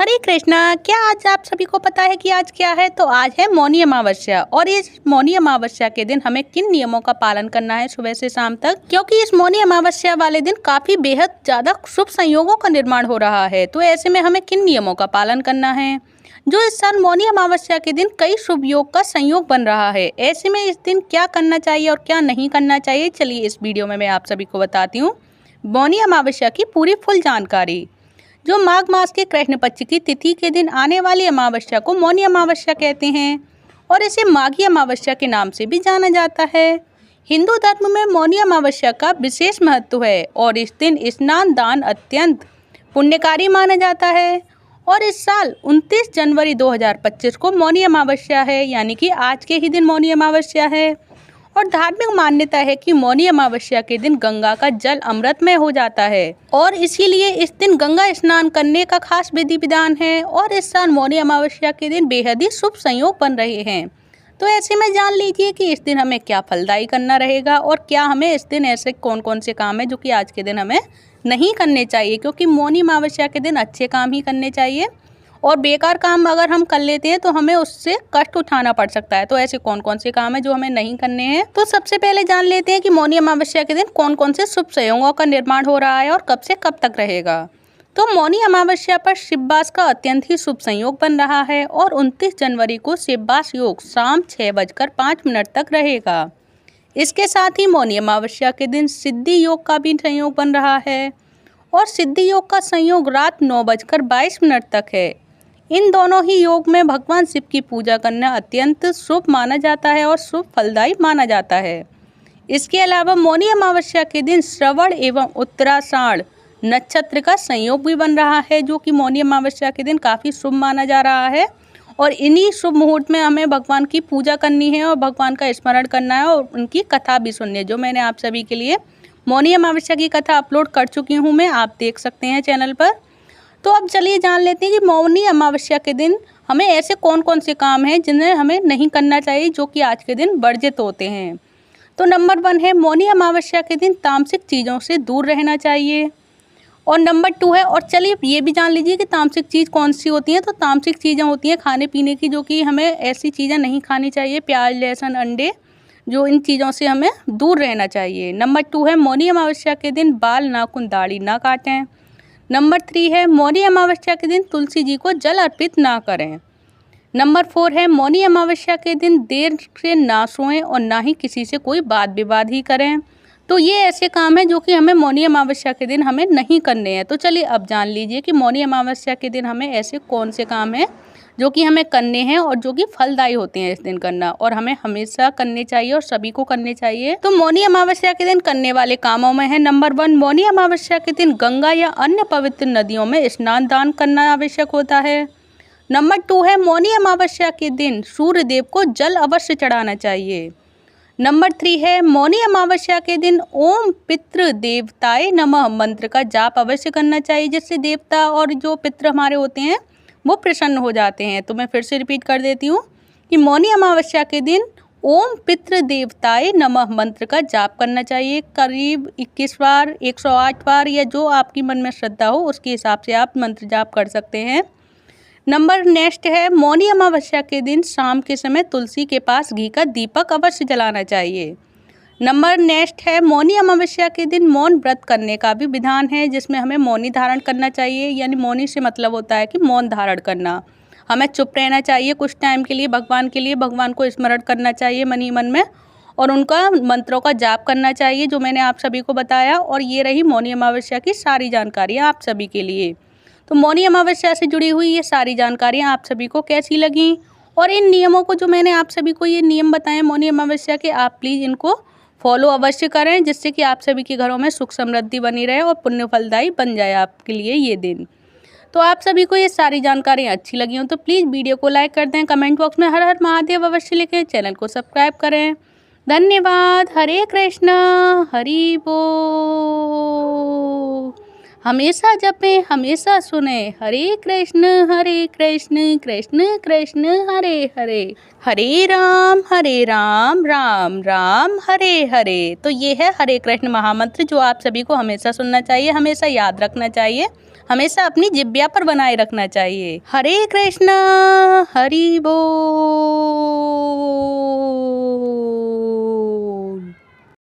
हरे कृष्णा। क्या आज आप सभी को पता है कि आज क्या है? तो आज है मौनी अमावस्या। और इस मौनी अमावस्या के दिन हमें किन नियमों का पालन करना है सुबह से शाम तक, क्योंकि इस मौनी अमावस्या वाले दिन काफी बेहद ज्यादा शुभ संयोगों का निर्माण हो रहा है। तो ऐसे में हमें किन नियमों का पालन करना है? जो इस साल मौनी अमावस्या के दिन कई शुभ योग का संयोग बन रहा है, ऐसे में इस दिन क्या करना चाहिए और क्या नहीं करना चाहिए, चलिए इस वीडियो में मैं आप सभी को बताती हूँ मौनी अमावस्या की पूरी फुल जानकारी। जो माघ मास के कृष्ण पक्ष की तिथि के दिन आने वाली अमावस्या को मौनी अमावस्या कहते हैं और इसे माघी अमावस्या के नाम से भी जाना जाता है। हिंदू धर्म में मौनी अमावस्या का विशेष महत्व है और इस दिन स्नान दान अत्यंत पुण्यकारी माना जाता है। और इस साल 29 जनवरी 2025 को मौनी अमावस्या है, यानी कि आज के ही दिन मौनी अमावस्या है। और धार्मिक मान्यता है कि मौनी अमावस्या के दिन गंगा का जल अमृतमय हो जाता है और इसीलिए इस दिन गंगा स्नान करने का खास विधि विधान है। और इस साल मौनी अमावस्या के दिन बेहद ही शुभ संयोग बन रहे हैं। तो ऐसे में जान लीजिए कि इस दिन हमें क्या फलदायी करना रहेगा और क्या हमें इस दिन ऐसे कौन कौन से काम है जो कि आज के दिन हमें नहीं करने चाहिए, क्योंकि मौनी अमावस्या के दिन अच्छे काम ही करने चाहिए और बेकार काम अगर हम कर लेते हैं तो हमें उससे कष्ट उठाना पड़ सकता है। तो ऐसे कौन कौन से काम है जो हमें नहीं करने हैं, तो सबसे पहले जान लेते हैं कि मौनी अमावस्या के दिन कौन कौन से शुभ संयोगों का निर्माण हो रहा है और कब से कब तक रहेगा। तो मौनी अमावस्या पर शिववास का अत्यंत ही शुभ संयोग बन रहा है और 29 जनवरी को शिववास योग शाम 6:05 तक रहेगा। इसके साथ ही मौनी अमावस्या के दिन सिद्धि योग का भी संयोग बन रहा है और सिद्धि योग का संयोग रात 9:22 तक है। इन दोनों ही योग में भगवान शिव की पूजा करना अत्यंत शुभ माना जाता है और शुभ फलदायी माना जाता है। इसके अलावा मौनी अमावस्या के दिन श्रवण एवं उत्तराषाढ़ नक्षत्र का संयोग भी बन रहा है, जो कि मौनी अमावस्या के दिन काफ़ी शुभ माना जा रहा है। और इन्हीं शुभ मुहूर्त में हमें भगवान की पूजा करनी है और भगवान का स्मरण करना है और उनकी कथा भी सुननी है, जो मैंने आप सभी के लिए मौनी अमावस्या की कथा अपलोड कर चुकी हूँ मैं, आप देख सकते हैं चैनल पर। तो अब चलिए जान लेते हैं कि मौनी अमावस्या के दिन हमें ऐसे कौन कौन से काम हैं जिन्हें हमें नहीं करना चाहिए, जो कि आज के दिन वर्जित होते हैं। तो नंबर 1 है मौनी अमावस्या के दिन तामसिक चीज़ों से दूर रहना चाहिए। और नंबर 2 है, और चलिए ये भी जान लीजिए कि तामसिक चीज़ कौन सी होती हैं। तो तामसिक चीज़ें होती हैं खाने पीने की, जो कि हमें ऐसी चीज़ें नहीं खानी चाहिए, प्याज लहसुन अंडे, जो इन चीज़ों से हमें दूर रहना चाहिए। नंबर 2 है मौनी अमावस्या के दिन बाल नाखून दाढ़ी ना काटें। नंबर 3 है मौनी अमावस्या के दिन तुलसी जी को जल अर्पित ना करें। नंबर 4 है मौनी अमावस्या के दिन देर से ना सोएं और ना ही किसी से कोई वाद विवाद ही करें। तो ये ऐसे काम हैं जो कि हमें मौनी अमावस्या के दिन हमें नहीं करने हैं। तो चलिए अब जान लीजिए कि मौनी अमावस्या के दिन हमें ऐसे कौन से काम हैं जो कि हमें करने हैं और जो कि फलदायी होते हैं इस दिन करना, और हमें हमेशा करने चाहिए और सभी को करने चाहिए। तो मौनी अमावस्या के दिन करने वाले कामों में है नंबर 1, मौनी अमावस्या के दिन गंगा या अन्य पवित्र नदियों में स्नान दान करना आवश्यक होता है। नंबर 2 है मौनी अमावस्या के दिन सूर्य देव को जल अवश्य चढ़ाना चाहिए। नंबर 3 है मौनी अमावस्या के दिन ओम पितृ देवताय नमः मंत्र का जाप अवश्य करना चाहिए, जिससे देवता और जो पितृ हमारे होते हैं वो प्रसन्न हो जाते हैं। तो मैं फिर से रिपीट कर देती हूँ कि मौनी अमावस्या के दिन ओम पितृ देवताय नमः मंत्र का जाप करना चाहिए, करीब 21 बार, 108 बार, या जो आपकी मन में श्रद्धा हो उसके हिसाब से आप मंत्र जाप कर सकते हैं। नंबर नेक्स्ट है मौनी अमावस्या के दिन शाम के समय तुलसी के पास घी का दीपक अवश्य जलाना चाहिए। नंबर नेक्स्ट है मौनी अमावस्या के दिन मौन व्रत करने का भी विधान है, जिसमें हमें मौनी धारण करना चाहिए। यानी मौनी से मतलब होता है कि मौन धारण करना, हमें चुप रहना चाहिए कुछ टाइम के लिए, भगवान के लिए, भगवान को स्मरण करना चाहिए मन ही मन में और उनका मंत्रों का जाप करना चाहिए, जो मैंने आप सभी को बताया। और ये रही मौनी अमावस्या की सारी जानकारियाँ आप सभी के लिए। तो मौनी अमावस्या से जुड़ी हुई ये सारी जानकारियाँ आप सभी को कैसी लगी, और इन नियमों को जो मैंने आप सभी को ये नियम बताए मौनी अमावस्या के, आप प्लीज़ इनको फॉलो अवश्य करें, जिससे कि आप सभी के घरों में सुख समृद्धि बनी रहे और पुण्य फलदायी बन जाए आपके लिए ये दिन। तो आप सभी को ये सारी जानकारियाँ अच्छी लगी हों तो प्लीज़ वीडियो को लाइक कर दें, कमेंट बॉक्स में हर हर महादेव अवश्य लिखें, चैनल को सब्सक्राइब करें। धन्यवाद। हरे कृष्णा। हरि बोल। हमेशा जपें, हमेशा सुने, हरे कृष्ण कृष्ण कृष्ण हरे हरे, हरे राम राम राम हरे हरे। तो ये है हरे कृष्ण महामंत्र, जो आप सभी को हमेशा सुनना चाहिए, हमेशा याद रखना चाहिए। हमेशा अपनी जिह्वा पर बनाए रखना चाहिए। हरे कृष्णा हरि बोल।